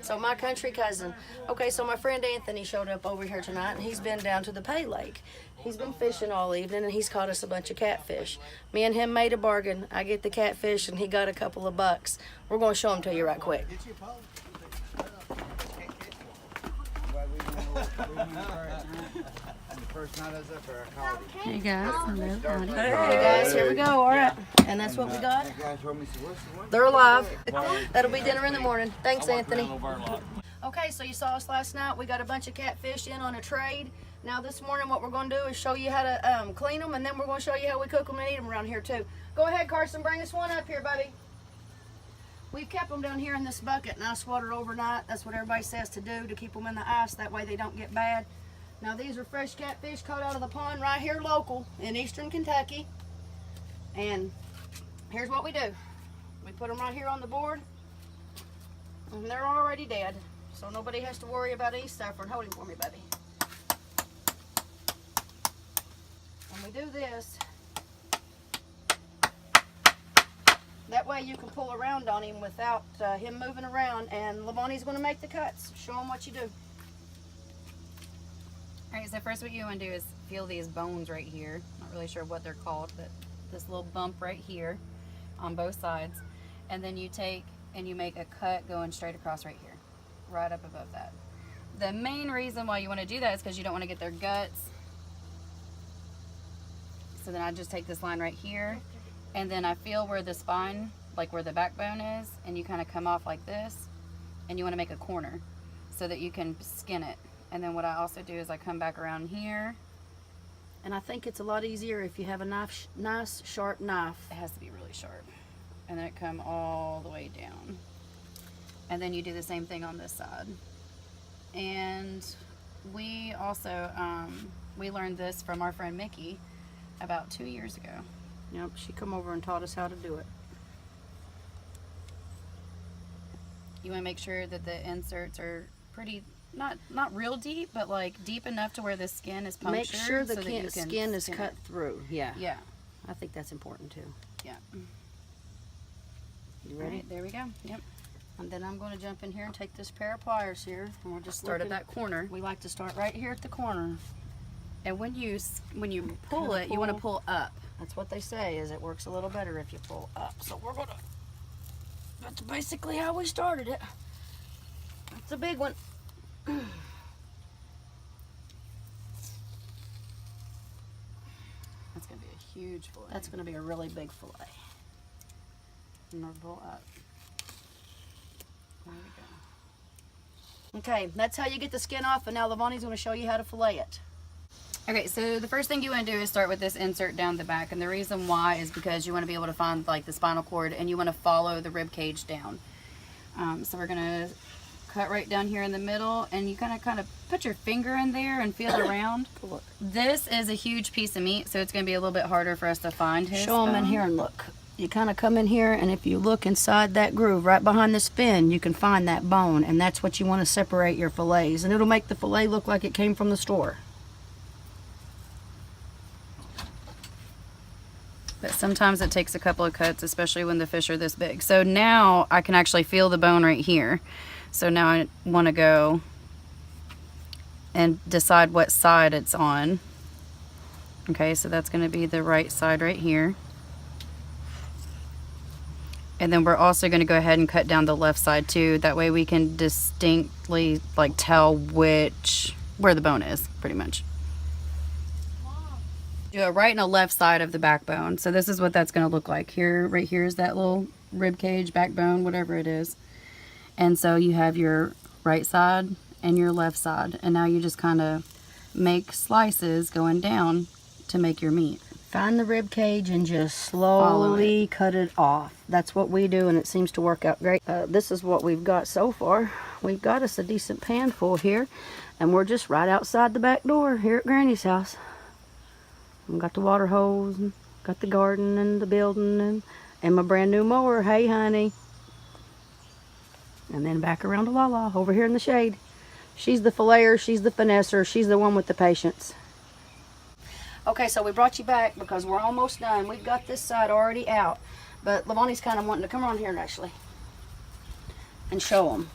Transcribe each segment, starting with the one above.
So my country cousin. Okay, so my friend Anthony showed up over here tonight, and he's been down to the Pay Lake. He's been fishing all evening, and he's caught us a bunch of catfish. Me and him made a bargain. I get the catfish, and he got a couple of bucks. We're going to show them to you right quick. Hey guys, hello, howdy. Hey guys, here we go. All right, and that's what we got. They're alive. That'll be dinner in the morning. Thanks, Anthony. Okay, so you saw us last night. We got a bunch of catfish in on a trade. Now this morning what we're going to do is show you how to clean them, and then we're going to show you how we cook them and eat them around here too. Go ahead, Carson, bring us one up here, buddy. We've kept them down here in this bucket in ice water overnight. That's what everybody says to do, to keep them in the ice. That way they don't get bad. Now these are fresh catfish caught out of the pond right here local in eastern Kentucky. And here's what we do. We put them right here on the board, and they're already dead. So nobody has to worry about any suffering. Hold him for me, buddy. And we do this. That way you can pull around on him without him moving around. And Lavonnie's going to make the cuts. Show him what you do. Alright, so first what you want to do is feel these bones right here. Not really sure what they're called, but this little bump right here on both sides. And then you take and you make a cut going straight across right here, right up above that. The main reason why you want to do that is because you don't want to get their guts. So then I just take this line right here, and then I feel where the spine, like where the backbone is, and you kind of come off like this, and you want to make a corner so that you can skin it. And then what I also do is I come back around here. And I think it's a lot easier if you have a nice sharp knife. It has to be really sharp. And then it come all the way down. And then you do the same thing on this side. And we also, we learned this from our friend Mickey about 2 years ago. Yep, she come over and taught us how to do it. You want to make sure that the inserts are pretty, not real deep, but like deep enough to where the skin is punctured. Make sure the so that you can skin is cut through. Yeah. Yeah. I think that's important too. Yeah. You ready? Right, there we go. Yep. And then I'm going to jump in here and take this pair of pliers here, and we'll just Start at that corner. We like to start right here at the corner. And when you pull it, you want to pull up. That's what they say, is it works a little better if you pull up. So we're gonna, that's basically how we started it. That's a big one. That's gonna be a huge fillet. That's gonna be a really big fillet. And we'll pull up. There we go. Okay, that's how you get the skin off, and now Lavonnie's gonna show you how to fillet it. Okay, so the first thing you want to do is start with this insert down the back, and the reason why is because you want to be able to find like the spinal cord, and you want to follow the rib cage down. So we're gonna cut right down here in the middle, and you kind of put your finger in there and feel around. Look. This is a huge piece of meat, so it's going to be a little bit harder for us to find his Show them in bone. here and look. You kind of come in here, and if you look inside that groove right behind this fin, you can find that bone, and that's what you want to separate your fillets, and it'll make the fillet look like it came from the store. But sometimes it takes a couple of cuts, especially when the fish are this big. So now I can actually feel the bone right here. So now I want to go and decide what side it's on. Okay, so that's going to be the right side right here. And then we're also going to go ahead and cut down the left side too. That way we can distinctly like tell where the bone is, pretty much. Do a right and a left side of the backbone. So this is what that's going to look like. Here, right here is that little rib cage, backbone, whatever it is. And so you have your right side and your left side. And now you just kind of make slices going down to make your meat. Find the rib cage and just slowly cut it off. That's what we do, and it seems to work out great. This is what we've got so far. We've got us a decent pan full here, and we're just right outside the back door here at Granny's house. We've got the water hose, and got the garden and the building, and my brand new mower. Hey, honey. And then back around to Lala over here in the shade. She's the filleter, she's the finesser, she's the one with the patience. Okay, so we brought you back because we're almost done. We've got this side already out, but Lavonnie's kind of wanting to come around here actually and show them.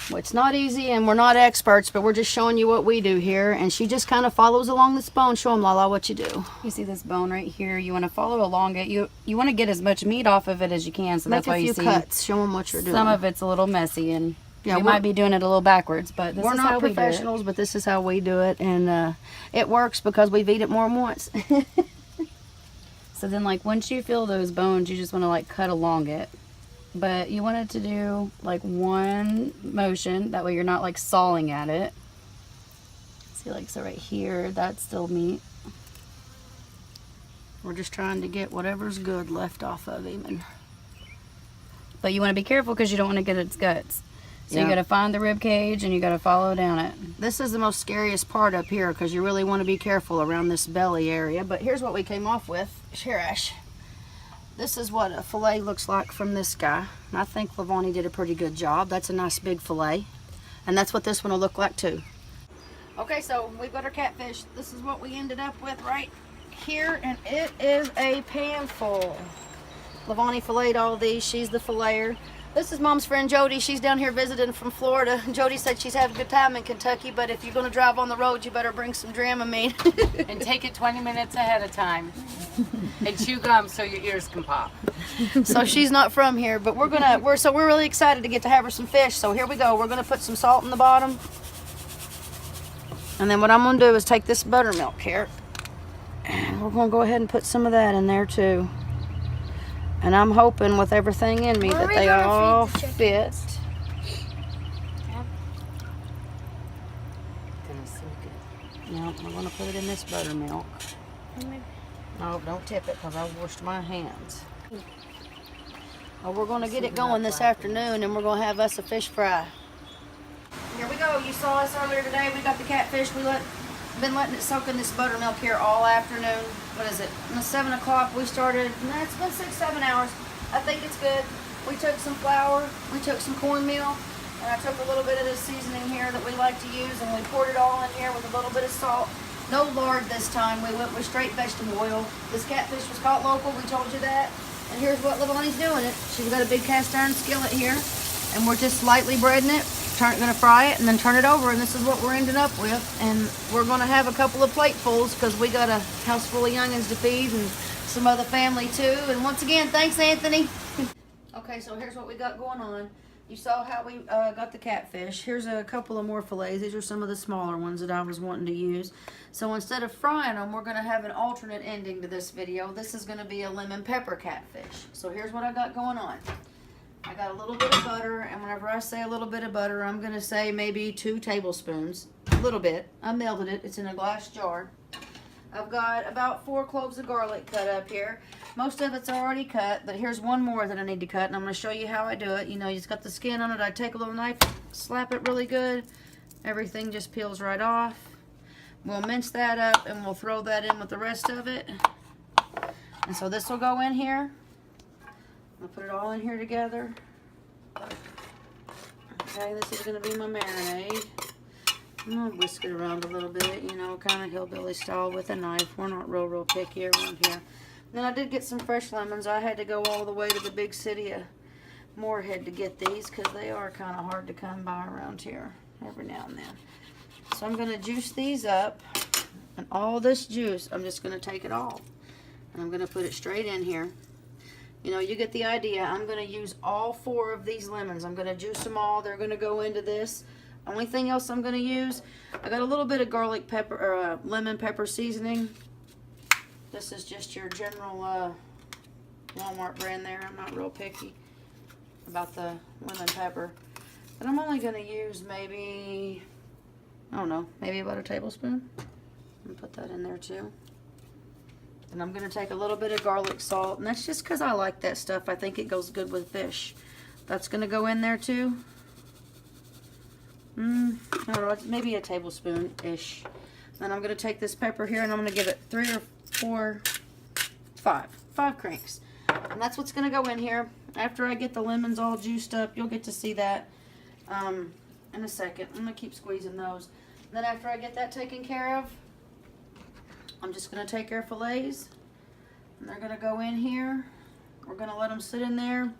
Well, it's not easy, and we're not experts, but we're just showing you what we do here. And she just kind of follows along this bone. Show them, Lala, what you do. You see this bone right here? You want to follow along it. You want to get as much meat off of it as you can. So that's why you see cuts. Show them what you're doing. Some of it's a little messy, and yeah, we might be doing it a little backwards, but this we're is not how we do it. professionals, but this is how we do it, and it works because we've eaten it more than once. So then, like, once you feel those bones, you just want to like cut along it. But you want it to do like one motion. That way you're not like sawing at it. See, like, so right here, that's still meat. We're just trying to get whatever's good left off of him. But you want to be careful because you don't want to get its guts. So Yeah. you got to find the rib cage and you got to follow down it. This is the most scariest part up here because you really want to be careful around this belly area. But here's what we came off with. Here, Ash. This is what a fillet looks like from this guy. And I think Lavani did a pretty good job. That's a nice big fillet. And that's what this one will look like too. Okay, so we've got our catfish. This is what we ended up with right here. And it is a pan full. Lavani filleted all of these. She's the filleter. This is Mom's friend Jody. She's down here visiting from Florida. Jody said she's having a good time in Kentucky, but if you're going to drive on the road, you better bring some Dramamine. And take it 20 minutes ahead of time. And chew gum so your ears can pop. So she's not from here, but we're really excited to get to have her some fish. So here we go. We're gonna put some salt in the bottom. And then what I'm gonna do is take this buttermilk here. And we're gonna go ahead and put some of that in there too. And I'm hoping with everything in me that they all fit. Now I'm gonna put it in this buttermilk. No, don't tip it because I washed my hands. Well, we're going to get it going this afternoon, and we're going to have us a fish fry. Here we go. You saw us earlier today. We got the catfish. Been letting it soak in this buttermilk here all afternoon. What is it? 7 o'clock we started. No, it's been 6-7 hours. I think it's good. We took some flour. We took some cornmeal. And I took a little bit of this seasoning here that we like to use, and we poured it all in here with a little bit of salt. No lard this time. We went with straight vegetable oil. This catfish was caught local. We told you that. And here's what Lavani's doing it. She's got a big cast iron skillet here, and we're just lightly breading it. Gonna fry it and then turn it over, and this is what we're ending up with. And we're gonna have a couple of platefuls because we got a house full of youngins to feed and some other family too. And once again, thanks, Anthony. Okay, so here's what we got going on. You saw how we got the catfish. Here's a couple of more fillets. These are some of the smaller ones that I was wanting to use. So instead of frying them, we're going to have an alternate ending to this video. This is going to be a lemon pepper catfish. So here's what I got going on. I got a little bit of butter, and whenever I say a little bit of butter, I'm going to say maybe 2 tablespoons. A little bit. I melted it. It's in a glass jar. I've got about 4 cloves of garlic cut up here. Most of it's already cut, but here's one more that I need to cut, and I'm going to show you how I do it. You know, it's got the skin on it. I take a little knife, slap it really good. Everything just peels right off. We'll mince that up, and we'll throw that in with the rest of it. And so this will go in here. I'll put it all in here together. Okay, this is going to be my marinade. I'm going to whisk it around a little bit, you know, kind of hillbilly style with a knife. We're not real picky around here. Then I did get some fresh lemons. I had to go all the way to the big city of Moorhead to get these because they are kind of hard to come by around here every now and then. So I'm going to juice these up, and all this juice, I'm just going to take it all, and I'm going to put it straight in here. You know, you get the idea. I'm going to use all 4 of these lemons. I'm going to juice them all. They're going to go into this. Only thing else I'm going to use, I got a little bit of garlic pepper or lemon pepper seasoning. This is just your general Walmart brand there. I'm not real picky about the lemon pepper. But I'm only going to use maybe, I don't know, maybe about a tablespoon. And put that in there too. And I'm going to take a little bit of garlic salt. And that's just because I like that stuff. I think it goes good with fish. That's going to go in there too. I don't know, maybe a tablespoon-ish. Then I'm going to take this pepper here and I'm going to give it 3 or 4, 5 cranks. And that's what's going to go in here. After I get the lemons all juiced up, you'll get to see that in a second. I'm going to keep squeezing those. And then after I get that taken care of, I'm just going to take our fillets and they're going to go in here. We're going to let them sit in there.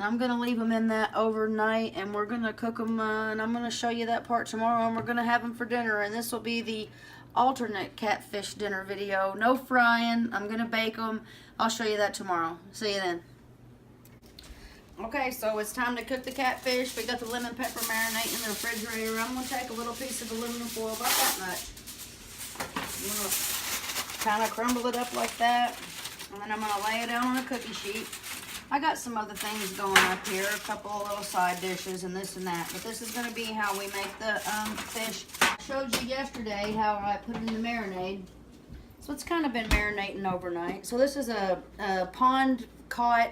I'm going to leave them in that overnight, and we're going to cook them, and I'm going to show you that part tomorrow, and we're going to have them for dinner, and this will be the alternate catfish dinner video. No frying. I'm going to bake them. I'll show you that tomorrow. See you then. Okay, so it's time to cook the catfish. We got the lemon pepper marinating in the refrigerator. I'm going to take a little piece of aluminum foil, about that much. I'm going to kind of crumble it up like that, and then I'm going to lay it out on a cookie sheet. I got some other things going up here, a couple of little side dishes and this and that, but this is going to be how we make the fish. I showed you yesterday how I put it in the marinade. So it's kind of been marinating overnight. So this is a pond caught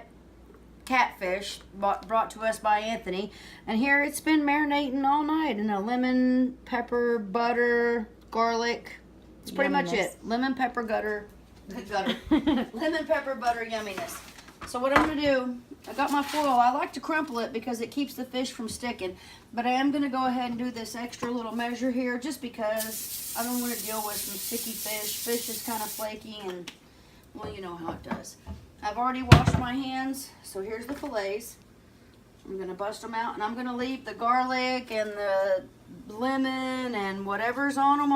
catfish brought to us by Anthony, and here it's been marinating all night in a lemon, pepper, butter, garlic. It's pretty much it. Lemon, pepper, lemon, pepper, butter, yumminess. So what I'm going to do, I got my foil. I like to crumple it because it keeps the fish from sticking. But I am going to go ahead and do this extra little measure here just because I don't want to deal with some sticky fish. Fish is kind of flaky and, well, you know how it does. I've already washed my hands, so here's the fillets. I'm going to bust them out, and I'm going to leave the garlic and the lemon and whatever's on them.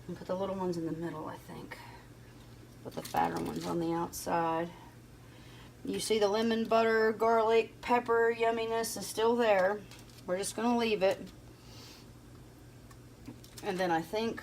And put the little ones in the middle, I think. Put the fatter ones on the outside. You see the lemon, butter, garlic, pepper yumminess is still there. We're just going to leave it. And then I think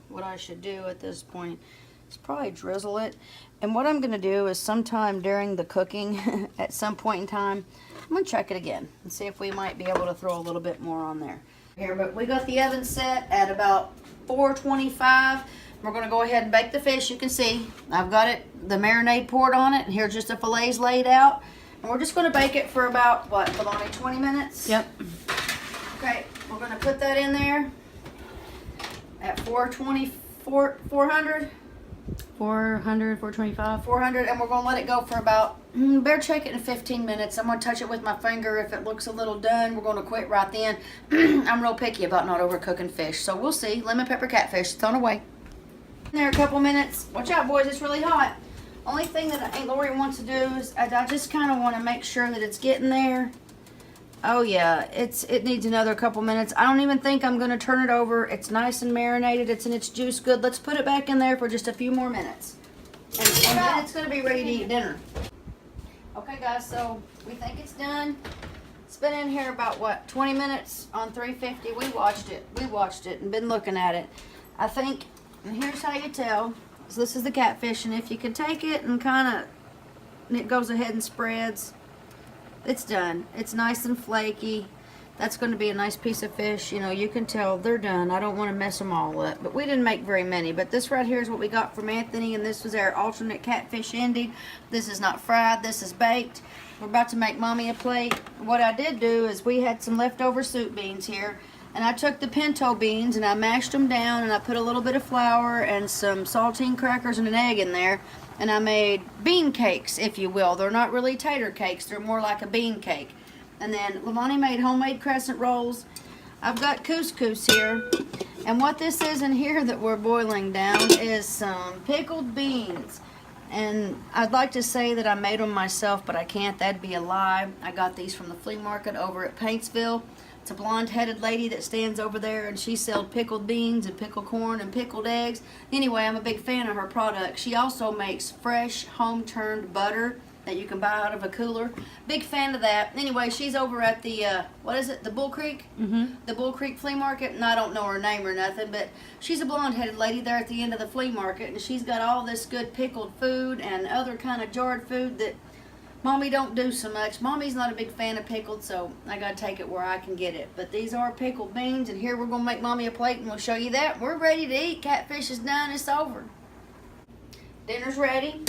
what I should do at this point is probably drizzle it. And what I'm going to do is sometime during the cooking, at some point in time, I'm going to check it again and see if we might be able to throw a little bit more on there. Here, but we got the oven set at about 425. We're going to go ahead and bake the fish. You can see I've got it, the marinade poured on it, and here's just the fillets laid out. And we're just going to bake it for about, what, Filoni, 20 minutes? Yep. Okay, we're going to put that in there at 400, 425, 400, and we're going to let it go for about, better check it in 15 minutes. I'm going to touch it with my finger. If it looks a little done, we're going to quit right then. I'm real picky about not overcooking fish, so we'll see. Lemon pepper catfish, it's on the way. In there a couple minutes. Watch out, boys, it's really hot. Only thing that Aunt Lori wants to do is I just kind of want to make sure that it's getting there. Oh yeah, it needs another couple minutes. I don't even think I'm going to turn it over. It's nice and marinated. It's in its juice good. Let's put it back in there for just a few more minutes. And then it's going to be ready to eat dinner. Okay, guys, so we think it's done. It's been in here about, what, 20 minutes on 350. We watched it and been looking at it. I think, and here's how you tell. So this is the catfish, and if you can take it and it goes ahead and spreads, it's done. It's nice and flaky. That's going to be a nice piece of fish. You know, you can tell they're done. I don't want to mess them all up. But we didn't make very many. But this right here is what we got from Anthony, and this was our alternate catfish ending. This is not fried. This is baked. We're about to make Mommy a plate. What I did do is we had some leftover soup beans here. And I took the pinto beans and I mashed them down, and I put a little bit of flour and some saltine crackers and an egg in there. And I made bean cakes, if you will. They're not really tater cakes. They're more like a bean cake. And then Lavani made homemade crescent rolls. I've got couscous here. And what this is in here that we're boiling down is some pickled beans. And I'd like to say that I made them myself, but I can't. That'd be a lie. I got these from the flea market over at Paintsville. It's a blonde-headed lady that stands over there, and she sells pickled beans and pickled corn and pickled eggs. Anyway, I'm a big fan of her product. She also makes fresh, home-turned butter that you can buy out of a cooler. Big fan of that. Anyway, she's over at the, what is it, the Bull Creek? Mm-hmm. The Bull Creek Flea Market, and I don't know her name or nothing, but she's a blonde-headed lady there at the end of the flea market, and she's got all this good pickled food and other kind of jarred food that Mommy don't do so much. Mommy's not a big fan of pickled, so I gotta take it where I can get it. But these are pickled beans, and here we're gonna make Mommy a plate, and we'll show you that. We're ready to eat. Catfish is done. It's over. Dinner's ready.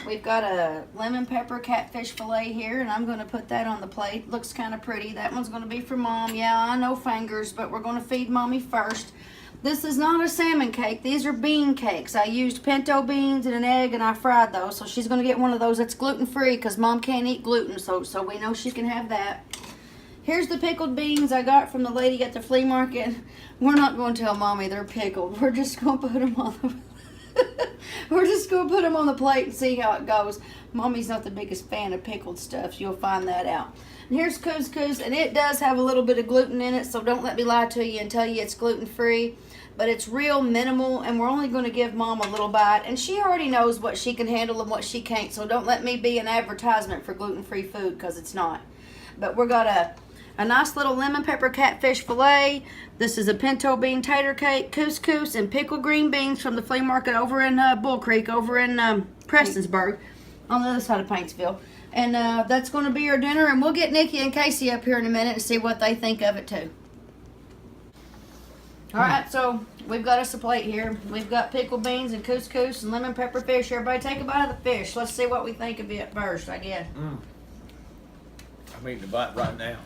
We've got a lemon pepper catfish fillet here, and I'm gonna put that on the plate. Looks kind of pretty. That one's gonna be for Mom. Yeah, I know fingers, but we're gonna feed Mommy first. This is not a salmon cake. These are bean cakes. I used pinto beans and an egg, and I fried those. So she's going to get one of those that's gluten-free because Mom can't eat gluten, so we know she can have that. Here's the pickled beans I got from the lady at the flea market. We're not going to tell Mommy they're pickled. We're just going to put them on the We're just going to put them on the plate and see how it goes. Mommy's not the biggest fan of pickled stuff, so you'll find that out. And here's couscous, and it does have a little bit of gluten in it, so don't let me lie to you and tell you it's gluten-free. But it's real minimal, and we're only going to give Mom a little bite. And she already knows what she can handle and what she can't, so don't let me be an advertisement for gluten-free food, because it's not. But we're got a nice little lemon pepper catfish fillet. This is a pinto bean tater cake, couscous, and pickled green beans from the flea market over in Bull Creek, over in Prestonsburg, on the other side of Paintsville. And that's going to be our dinner, and we'll get Nikki and Casey up here in a minute and see what they think of it too. Alright, so we've got us a plate here. We've got pickled beans and couscous and lemon pepper fish. Everybody take a bite of the fish. Let's see what we think of it first, I guess. I'm eating the bite right now.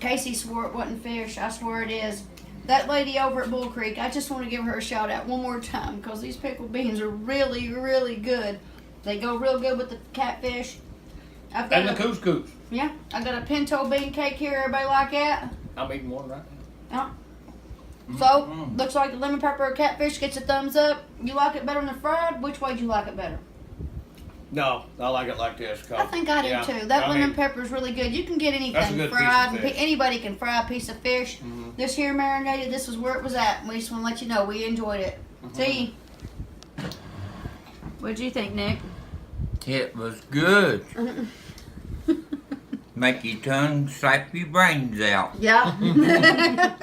Casey swore it wasn't fish. I swear it is. That lady over at Bull Creek, I just want to give her a shout out one more time because these pickled beans are really, really good. They go real good with the catfish. I've got And the couscous. Yeah, I got a pinto bean cake here. Everybody like that? I'm eating one right now. Yeah. So, looks like the lemon pepper catfish gets a thumbs up. You like it better than fried? Which way do you like it better? No, I like it like this. I think I do too. That lemon pepper is really good. You can get That's a anything good fried. piece of fish. Anybody can fry a piece of fish. This here marinated, this is where it was at. We just want to let you know we enjoyed it. See? What'd you think, Nick? It was good. Make your tongue slap your brains out. Yeah.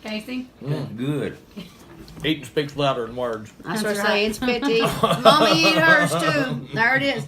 Casey? It's good. Eating speaks louder than words. That's what I That's say. right. It's 50. Mommy eat hers too. There it is.